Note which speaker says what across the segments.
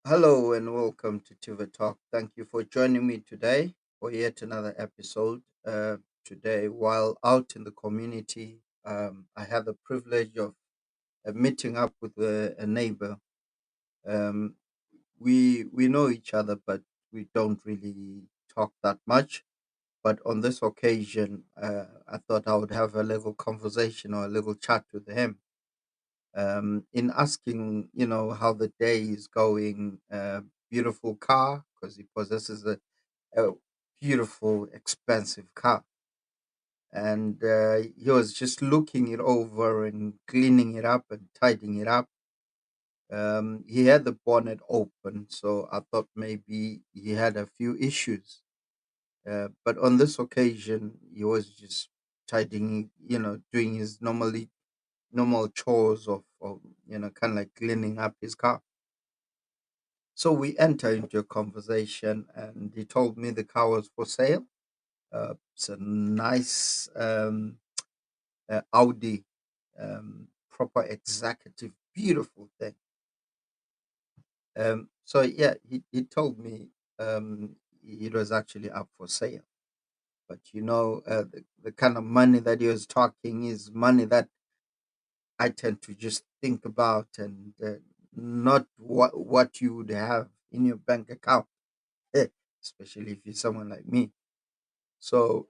Speaker 1: Hello and welcome to Tiva Talk. Thank you for joining me today for yet another episode. Today, while out in the community, I had the privilege of meeting up with a neighbor. Um, we know each other, but we don't really talk that much. But on this occasion, I thought I would have a little conversation or a little chat with him. In asking, how the day is going. Beautiful car because he possesses a beautiful, expensive car, and he was just looking it over and cleaning it up and tidying it up. He had the bonnet open, so I thought maybe he had a few issues. But on this occasion, he was just tidying, doing his normal chores of kind of like cleaning up his car. So we entered into a conversation, and he told me the car was for sale. It's a nice Audi, proper executive, beautiful thing. So yeah, he told me it was actually up for sale. But the kind of money that he was talking is money that I tend to just think about, and not what you would have in your bank account, especially if you're someone like me. So,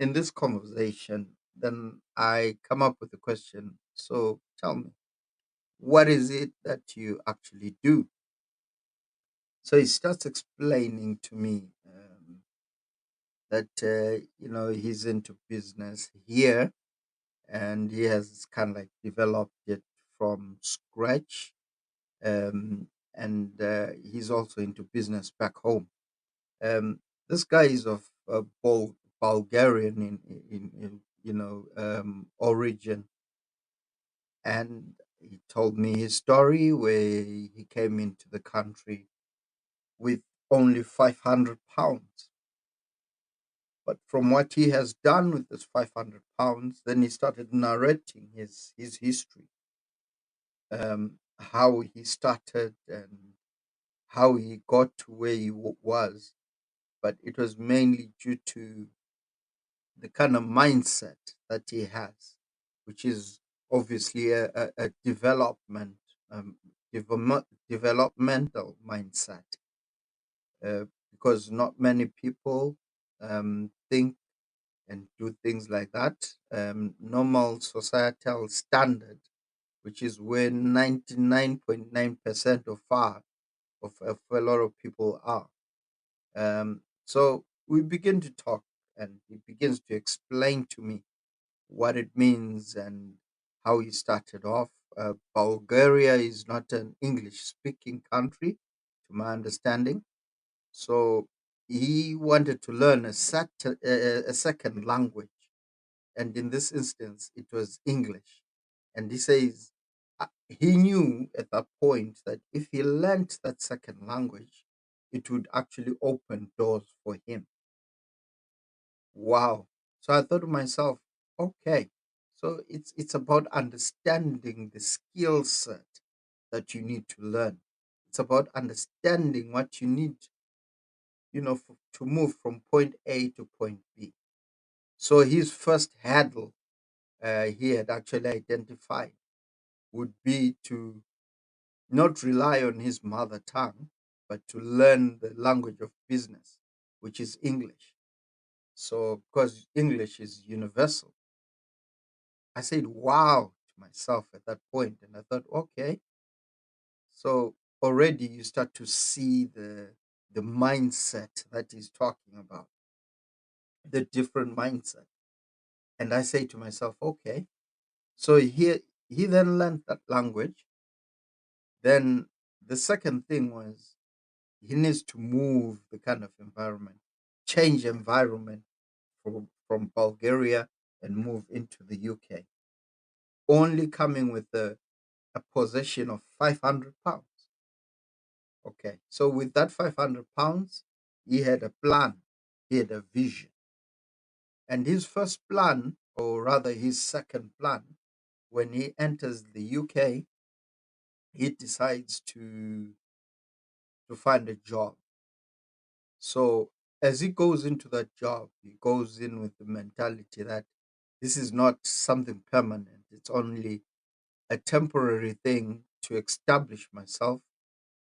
Speaker 1: in this conversation, then I come up with a question. So, tell me, what is it that you actually do? So he starts explaining to me that he's into business here, and he has kind of like developed it from scratch. And he's also into business back home. This guy is of Bulgarian in origin, and he told me his story where he came into the country with only £500. But from what he has done with this £500, then he started narrating his history, how he started and how he got to where he was. But it was mainly due to the kind of mindset that he has, which is obviously a developmental mindset, because not many people think and do things like that. Normal societal standard, which is where 99.9% of a lot of people are. So we begin to talk, and he begins to explain to me what it means and how he started off. Bulgaria is not an English speaking country, to my understanding. So he wanted to learn a second language. And in this instance, it was English. And he says he knew at that point that if he learnt that second language, it would actually open doors for him. Wow. So I thought to myself, okay, so it's about understanding the skill set that you need to learn. It's about understanding what you need, to move from point A to point B. So his first hurdle he had actually identified would be to not rely on his mother tongue, but to learn the language of business, which is English. So, because English is universal, I said, wow, to myself at that point. And I thought, okay, so already you start to see the mindset that he's talking about, the different mindset. And I say to myself, okay, so he then learned that language. Then the second thing was he needs to move the kind of environment, change environment from Bulgaria and move into the UK, only coming with a possession of £500. Okay, so with that £500, he had a plan, he had a vision. And his first plan, or rather his second plan, when he enters the UK, he decides to to find a job. So as he goes into that job, he goes in with the mentality that this is not something permanent. It's only a temporary thing to establish myself,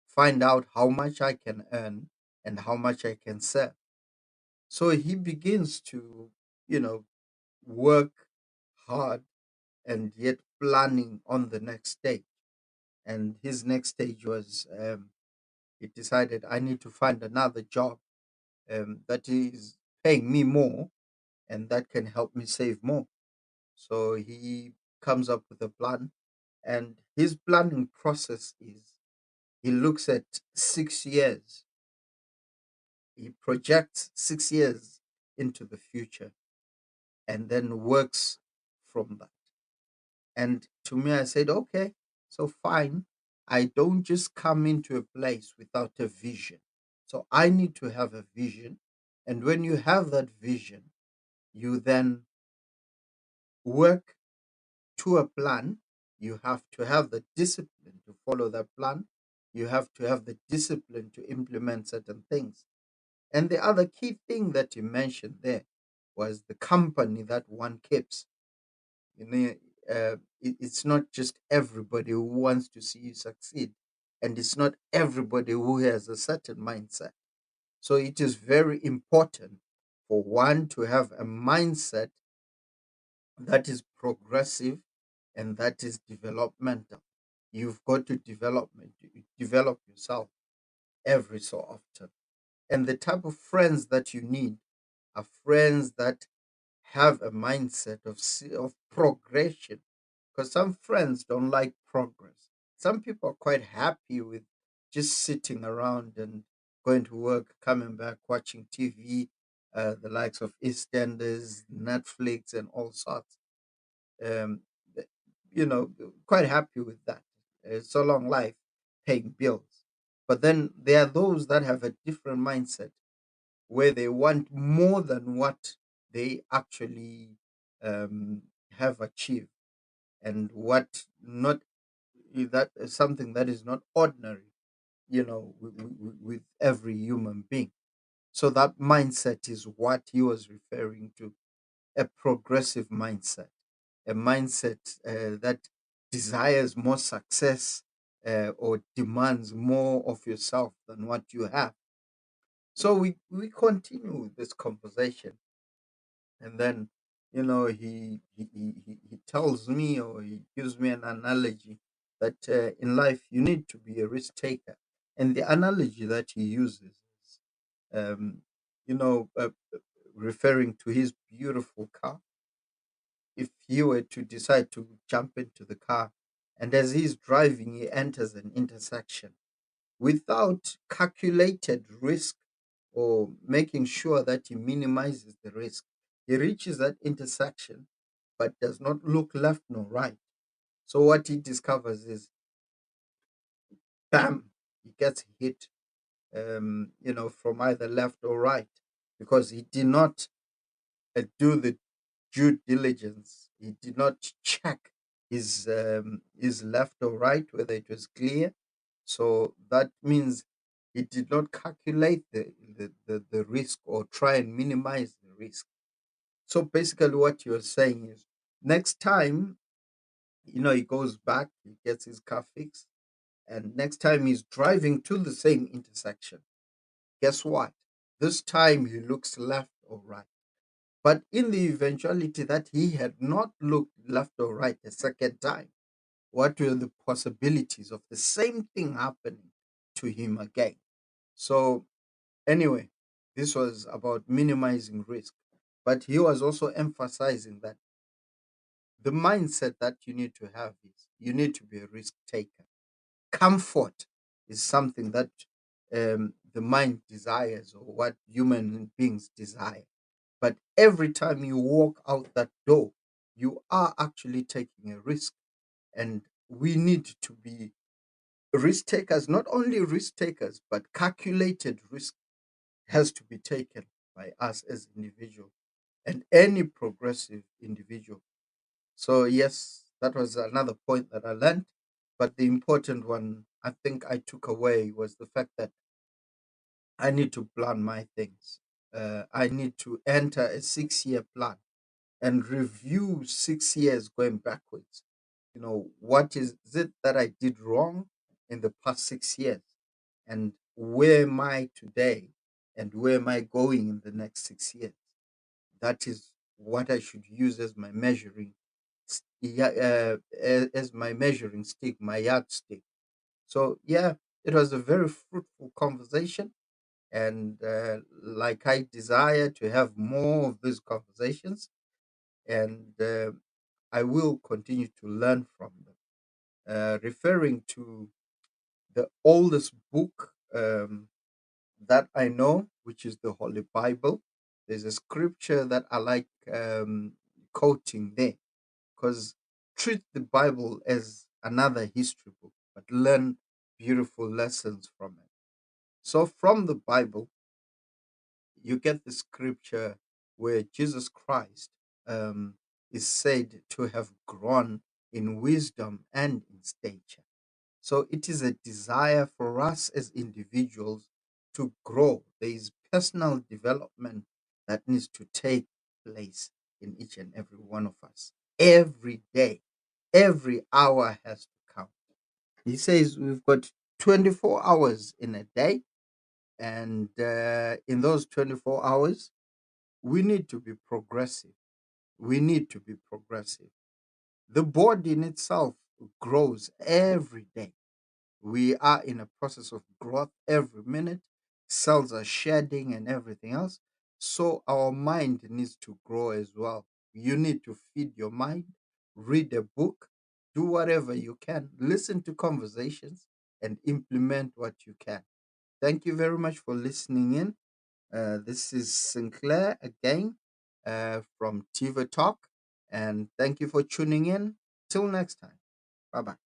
Speaker 1: find out how much I can earn and how much I can sell. So he begins to, you know, work hard and yet planning on the next stage. And his next stage was he decided I need to find another job that is paying me more and that can help me save more. So he comes up with a plan, and his planning process is he looks at 6 years, he projects 6 years into the future and then works from that. And to me, I said, okay, so fine. I don't just come into a place without a vision. So I need to have a vision. And when you have that vision, you then work to a plan. You have to have the discipline to follow that plan. You have to have the discipline to implement certain things. And the other key thing that you mentioned there was the company that one keeps. You know, it's not just everybody who wants to see you succeed, and it's not everybody who has a certain mindset. So it is very important for one to have a mindset that is progressive and that is developmental. You've got to develop yourself every so often. And the type of friends that you need are friends that have a mindset of progression, because some friends don't like progress. Some people are quite happy with just sitting around and going to work, coming back, watching TV, the likes of EastEnders, Netflix, and all sorts. Um, th- quite happy with that. So long life, paying bills. But then there are those that have a different mindset where they want more than what they actually um, have achieved, and what not that is something that is not ordinary, with every human being. So that mindset is what he was referring to, a progressive mindset, a mindset that desires more success, or demands more of yourself than what you have. So we continue this conversation, and then he tells me, or he gives me an analogy that in life you need to be a risk taker. And the analogy that he uses is um, you know uh, referring to his beautiful car. If he were to decide to jump into the car, and as he's driving he enters an intersection without calculated risk or making sure that he minimizes the risk. He reaches that intersection but does not look left nor right. So what he discovers is, bam, he gets hit, from either left or right, because he did not do the due diligence. He did not check his left or right whether it was clear. So that means he did not calculate the risk or try and minimize the risk. So basically, what you're saying is, next time, he goes back, he gets his car fixed, and next time he's driving to the same intersection, guess what? This time he looks left or right. But in the eventuality that he had not looked left or right a second time, what were the possibilities of the same thing happening to him again? So, anyway, this was about minimizing risk. But he was also emphasizing that the mindset that you need to have is you need to be a risk taker. Comfort is something that the mind desires, or what human beings desire. But every time you walk out that door, you are actually taking a risk. And we need to be risk takers, not only risk takers, but calculated risk has to be taken by us as individuals and any progressive individual. So, yes, that was another point that I learned. But the important one I think I took away was the fact that I need to plan my things. I need to enter a 6 year plan and review 6 years going backwards. What is it that I did wrong in the past 6 years? And where am I today? And where am I going in the next 6 years? That is what I should use as my as my measuring stick, my yardstick. So yeah, it was a very fruitful conversation, and like I desire to have more of these conversations, and I will continue to learn from them. Referring to the oldest book that I know, which is the Holy Bible, there's a scripture that I like quoting there, because treat the Bible as another history book, but learn beautiful lessons from it. So, from the Bible, you get the scripture where Jesus Christ um, is said to have grown in wisdom and in stature. So it is a desire for us as individuals to grow. There is personal development that needs to take place in each and every one of us. Every day, every hour has to count. He says we've got 24 hours in a day, and in those 24 hours, we need to be progressive. We need to be progressive. The body in itself grows every day. We are in a process of growth every minute. Cells are shedding and everything else. So our mind needs to grow as well. You need to feed your mind, read a book, do whatever you can, listen to conversations, and implement what you can. Thank you very much for listening in. This is Sinclair again from Tiva Talk. And thank you for tuning in. Till next time. Bye bye.